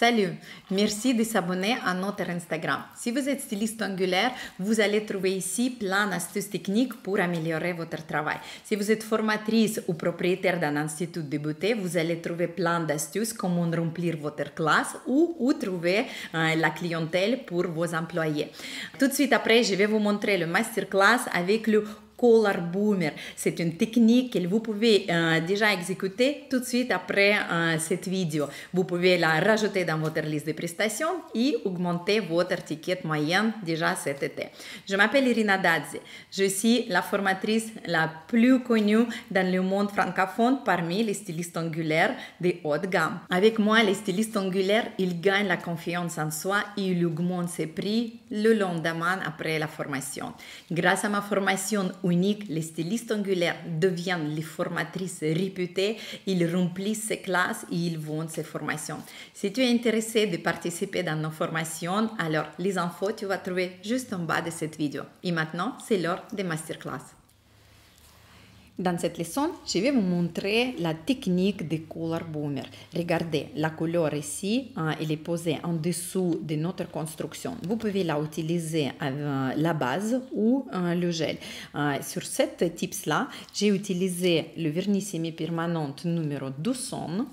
Salut, merci de s'abonner à notre Instagram. Si vous êtes styliste angulaire, vous allez trouver ici plein d'astuces techniques pour améliorer votre travail. Si vous êtes formatrice ou propriétaire d'un institut de beauté, vous allez trouver plein d'astuces comment remplir votre classe ou où trouver la clientèle pour vos employés. Tout de suite après, je vais vous montrer le masterclass avec le Color Boomer. C'est une technique que vous pouvez déjà exécuter tout de suite après cette vidéo. Vous pouvez la rajouter dans votre liste de prestations et augmenter votre ticket moyen déjà cet été. Je m'appelle Irina Dadze. Je suis la formatrice la plus connue dans le monde francophone parmi les stylistes angulaires de haut de gamme. Avec moi, les stylistes angulaires, ils gagnent la confiance en soi et ils augmentent ses prix le lendemain après la formation. Grâce à ma formation unique, les stylistes angulaires deviennent les formatrices réputées, ils remplissent ces classes et ils vendent ces formations. Si tu es intéressé de participer dans nos formations, alors les infos tu vas trouver juste en bas de cette vidéo. Et maintenant, c'est l'heure des masterclass. Dans cette leçon, je vais vous montrer la technique de Color Boomer. Regardez, la couleur ici, elle est posée en dessous de notre construction. Vous pouvez la utiliser avec la base ou le gel. Sur cette tips-là, j'ai utilisé le vernis semi-permanent numéro 200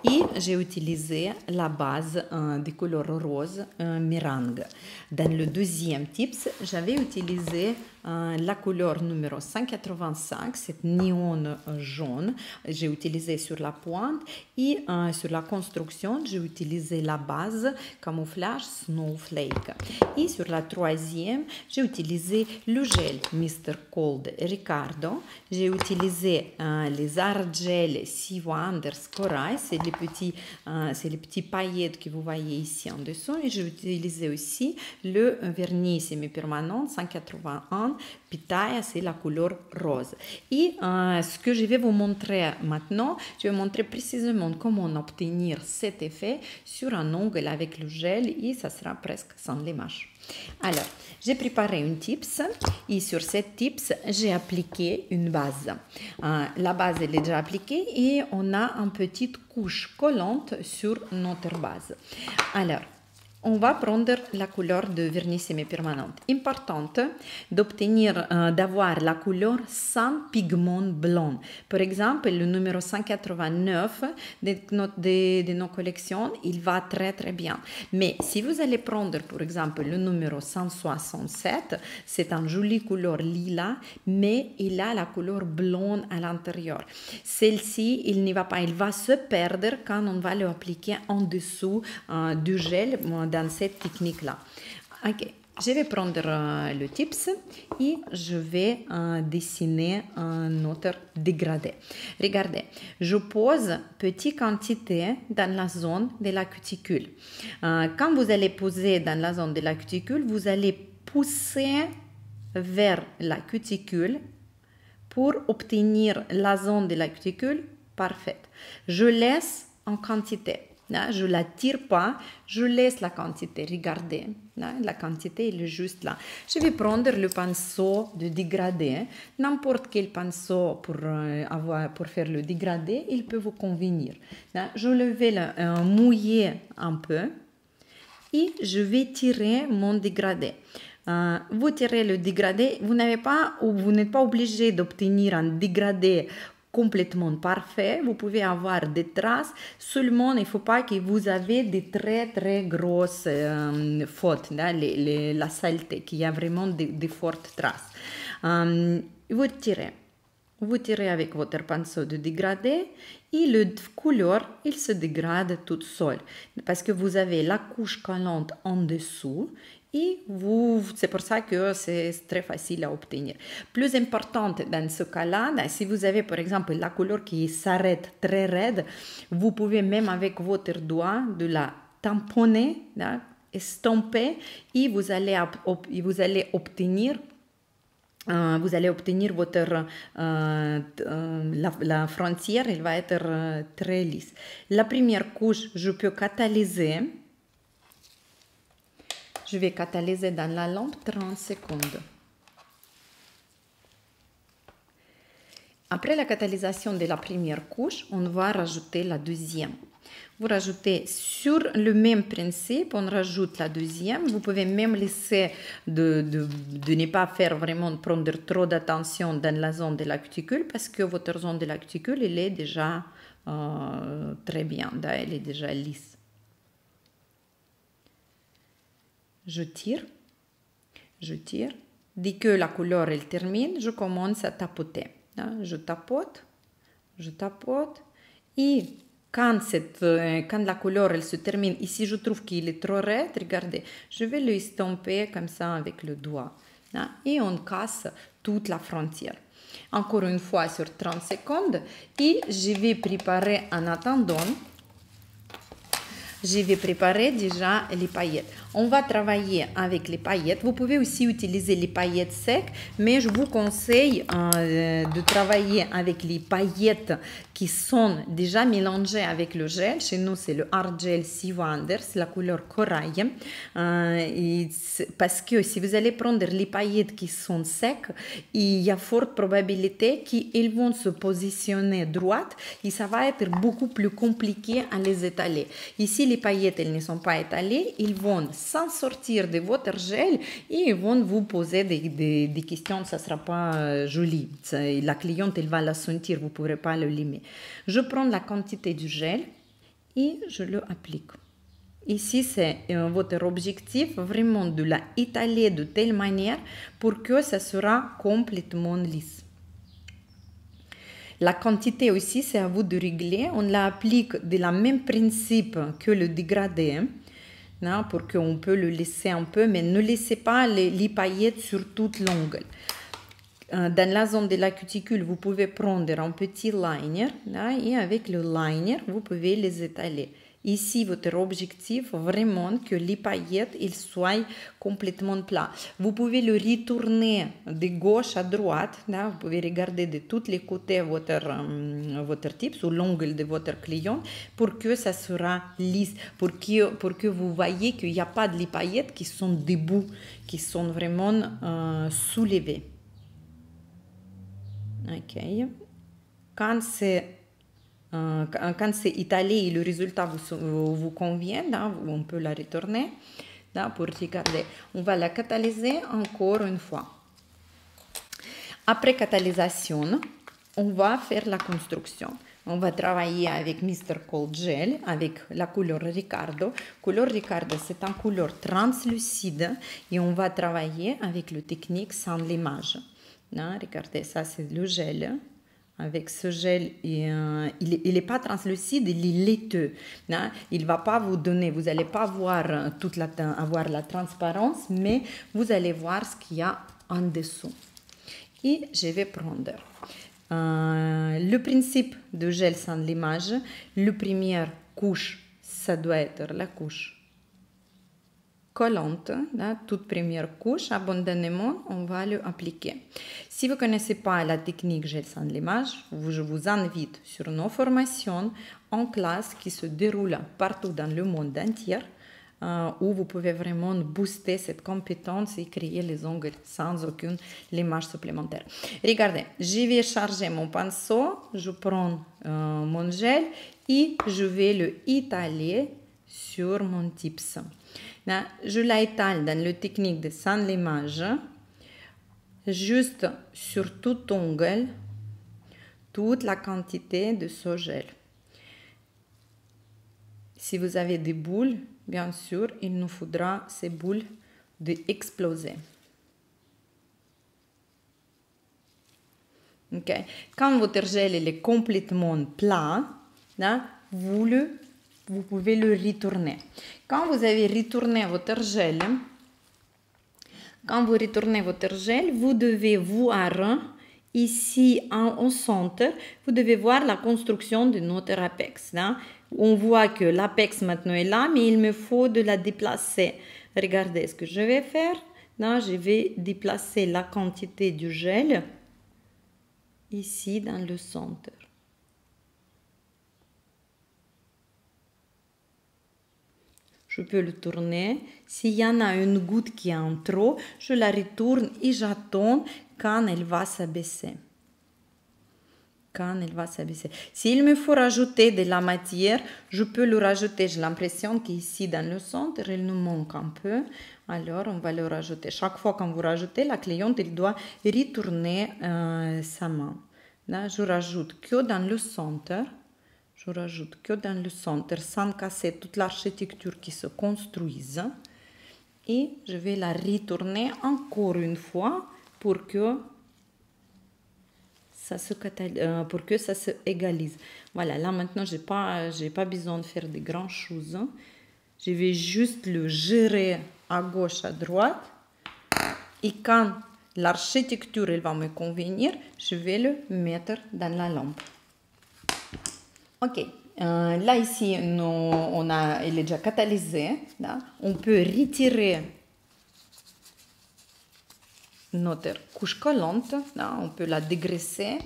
et j'ai utilisé la base de couleur rose meringue. Dans le deuxième tips, j'avais utilisé la couleur numéro 185, cette néon jaune, j'ai utilisé sur la pointe et sur la construction, j'ai utilisé la base camouflage Snowflake. Et sur la troisième, j'ai utilisé le gel Mr. Cold Ricardo. J'ai utilisé les art gel Sea Wonders Corail, c'est les petits paillettes que vous voyez ici en dessous. Et j'ai utilisé aussi le vernis semi-permanent 181 Pitaya, c'est la couleur rose. Et ce que je vais vous montrer maintenant, je vais montrer précisément comment obtenir cet effet sur un ongle avec le gel et ça sera presque sans lémage. Alors, j'ai préparé une tips et sur cette tips, j'ai appliqué une base. La base elle est déjà appliquée et on a une petite couche collante sur notre base. Alors, on va prendre la couleur de vernis semi-permanente. Importante d'obtenir, d'avoir la couleur sans pigment blanc. Par exemple, le numéro 189 de nos collections, il va très très bien. Mais si vous allez prendre, par exemple, le numéro 167, c'est une jolie couleur lilas, mais il a la couleur blonde à l'intérieur. Celle-ci, il n'y va pas, il va se perdre quand on va l'appliquer en dessous du gel dans cette technique-là. Ok, je vais prendre le tips et je vais dessiner notre dégradé. Regardez, je pose petite quantité dans la zone de la cuticule. Quand vous allez poser dans la zone de la cuticule, vous allez pousser vers la cuticule pour obtenir la zone de la cuticule parfaite. Je laisse en quantité. Je ne la tire pas, je laisse la quantité. Regardez, la quantité est juste là. Je vais prendre le pinceau de dégradé. N'importe quel pinceau pour faire le dégradé, il peut vous convenir. Je le vais mouiller un peu et je vais tirer mon dégradé. Vous tirez le dégradé, vous n'êtes pas obligé d'obtenir un dégradé complètement parfait. Vous pouvez avoir des traces, seulement il ne faut pas que vous avez des très très grosses fautes, la saleté, qu'il y a vraiment des fortes traces. Vous tirez avec votre pinceau de dégradé et la couleur, il se dégrade toute seule parce que vous avez la couche collante en dessous. Et c'est pour ça que c'est très facile à obtenir. Plus importante dans ce cas-là, si vous avez par exemple la couleur qui s'arrête très raide, vous pouvez même avec votre doigt de la tamponner, estomper et vous allez obtenir votre la frontière, elle va être très lisse. La première couche, je peux catalyser. Je vais catalyser dans la lampe 30 secondes. Après la catalysation de la première couche, on va rajouter la deuxième. Vous rajoutez sur le même principe, on rajoute la deuxième. Vous pouvez même laisser de ne pas faire vraiment prendre trop d'attention dans la zone de la cuticule parce que votre zone de la cuticule, elle est déjà très bien, elle est déjà lisse. Je tire. Dès que la couleur elle termine, je commence à tapoter. Je tapote. Et quand la couleur elle se termine, ici je trouve qu'il est trop raide, regardez, je vais le estomper comme ça avec le doigt. Et on casse toute la frontière. Encore une fois sur 30 secondes. Et je vais préparer en attendant. Je vais préparer déjà les paillettes. On va travailler avec les paillettes. Vous pouvez aussi utiliser les paillettes secs, mais je vous conseille de travailler avec les paillettes qui sont déjà mélangées avec le gel. Chez nous, c'est le Art Gel Sea Wonder, c'est la couleur corail. Parce que si vous allez prendre les paillettes qui sont secs, il y a forte probabilité qu'elles vont se positionner droite et ça va être beaucoup plus compliqué à les étaler. Ici, les paillettes, elles ne sont pas étalées, ils vont s'en sortir de votre gel et ils vont vous poser des questions, ça ne sera pas joli. La cliente, elle va la sentir, vous ne pourrez pas le limer. Je prends la quantité du gel et je le applique. Ici, c'est votre objectif, vraiment de la étaler de telle manière pour que ça sera complètement lisse. La quantité aussi, c'est à vous de régler. On l'applique de la même principe que le dégradé, pour qu'on peut le laisser un peu, mais ne laissez pas les paillettes sur toute l'ongle. Dans la zone de la cuticule, vous pouvez prendre un petit liner, et avec le liner, vous pouvez les étaler. Ici, votre objectif, vraiment que les paillettes ils soient complètement plats. Vous pouvez le retourner de gauche à droite. Vous pouvez regarder de tous les côtés votre type, sous l'ongle de votre client, pour que ça sera lisse, pour que vous voyez qu'il n'y a pas de les paillettes qui sont debout, qui sont vraiment soulevées. Ok. Quand c'est étalé et le résultat vous convient, on peut la retourner pour regarder. On va la catalyser encore une fois. Après catalysation, on va faire la construction. On va travailler avec Mr. Cold Gel, avec la couleur Ricardo. Couleur Ricardo, c'est une couleur translucide et on va travailler avec la technique sans limage. Regardez, ça c'est le gel. Avec ce gel, il n'est pas translucide, il est laiteux. Il ne va pas vous donner, vous n'allez pas voir avoir la transparence, mais vous allez voir ce qu'il y a en dessous. Et je vais prendre le principe de gel sans limage. La première couche, ça doit être la couche collante, toute première couche, abondamment, on va l'appliquer. Si vous ne connaissez pas la technique gel sans limage, je vous invite sur nos formations en classe qui se déroulent partout dans le monde entier, où vous pouvez vraiment booster cette compétence et créer les ongles sans aucune limage supplémentaire. Regardez, je vais charger mon pinceau, je prends mon gel et je vais le étaler sur mon tips. Je l'étale dans la technique de sans limage, juste sur tout ongle, toute la quantité de ce gel. Si vous avez des boules, bien sûr, il nous faudra ces boules d'exploser. Okay. Quand votre gel est complètement plat, vous pouvez le retourner. Quand vous avez retourné votre gel, vous devez voir ici au centre, vous devez voir la construction de notre apex. On voit que l'apex maintenant est là, mais il me faut de la déplacer. Regardez ce que je vais faire. Je vais déplacer la quantité du gel ici dans le centre. Je peux le tourner. S'il y en a une goutte qui est en trop, je la retourne et j'attends quand elle va s'abaisser. quand il va s'abaisser. S'il me faut rajouter de la matière, je peux le rajouter. J'ai l'impression qu'ici, dans le centre, il nous manque un peu. Alors, on va le rajouter. Chaque fois que vous rajoutez, la cliente, elle doit retourner sa main. Là, je rajoute que dans le centre. Je rajoute que dans le centre, sans casser toute l'architecture qui se construise. Et je vais la retourner encore une fois pour que ça se égalise. Voilà, là maintenant, j'ai pas besoin de faire de grandes choses. Je vais juste le gérer à gauche, à droite. Et quand l'architecture elle va me convenir, je vais le mettre dans la lampe. Ok, là ici, il est déjà catalysé. Là. On peut retirer notre couche collante, là, on peut la dégraisser.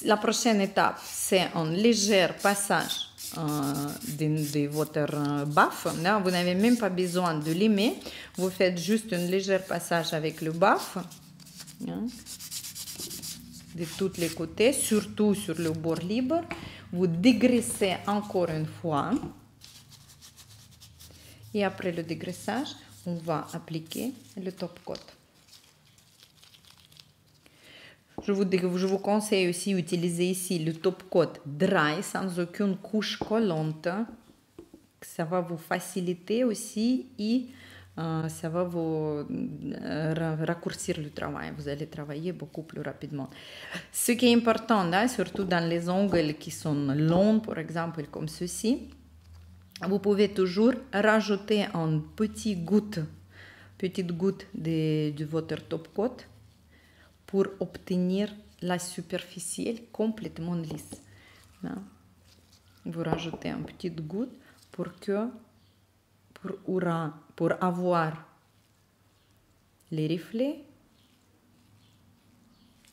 La prochaine étape, c'est un léger passage de votre baffe. Là, vous n'avez même pas besoin de limer. Vous faites juste un léger passage avec le baffe. Hein, de tous les côtés, surtout sur le bord libre. Vous dégraissez encore une fois. Et après le dégraissage, on va appliquer le top coat. Je vous conseille aussi d'utiliser ici le top coat dry sans aucune couche collante. Ça va vous faciliter aussi et ça va vous raccourcir le travail. Vous allez travailler beaucoup plus rapidement. Ce qui est important, là, surtout dans les ongles qui sont longs, par exemple, comme ceci, vous pouvez toujours rajouter une petite goutte de votre top coat pour obtenir la superficielle complètement lisse. Vous rajoutez une petite goutte pour avoir les reflets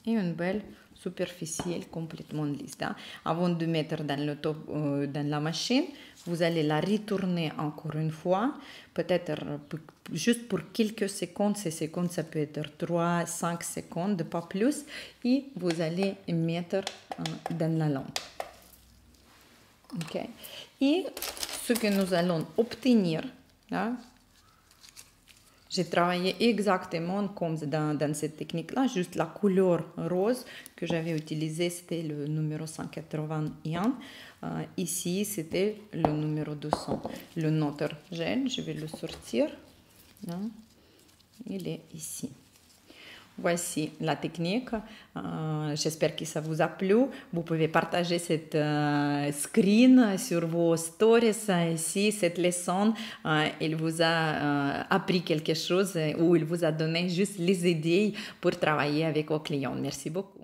et une belle superficielle complètement lisse. Avant de mettre dans la machine, vous allez la retourner encore une fois, peut-être juste pour quelques secondes. Ces secondes, ça peut être 3-5 secondes, pas plus. Et vous allez mettre dans la lampe. Okay. Et ce que nous allons obtenir, là, j'ai travaillé exactement comme dans cette technique-là, juste la couleur rose que j'avais utilisée, c'était le numéro 181. Ici, c'était le numéro 200. Le notre gel, je vais le sortir. Là. Il est ici. Voici la technique. J'espère que ça vous a plu. Vous pouvez partager cette screen sur vos stories. Si cette leçon, il vous a appris quelque chose ou il vous a donné juste les idées pour travailler avec vos clients. Merci beaucoup.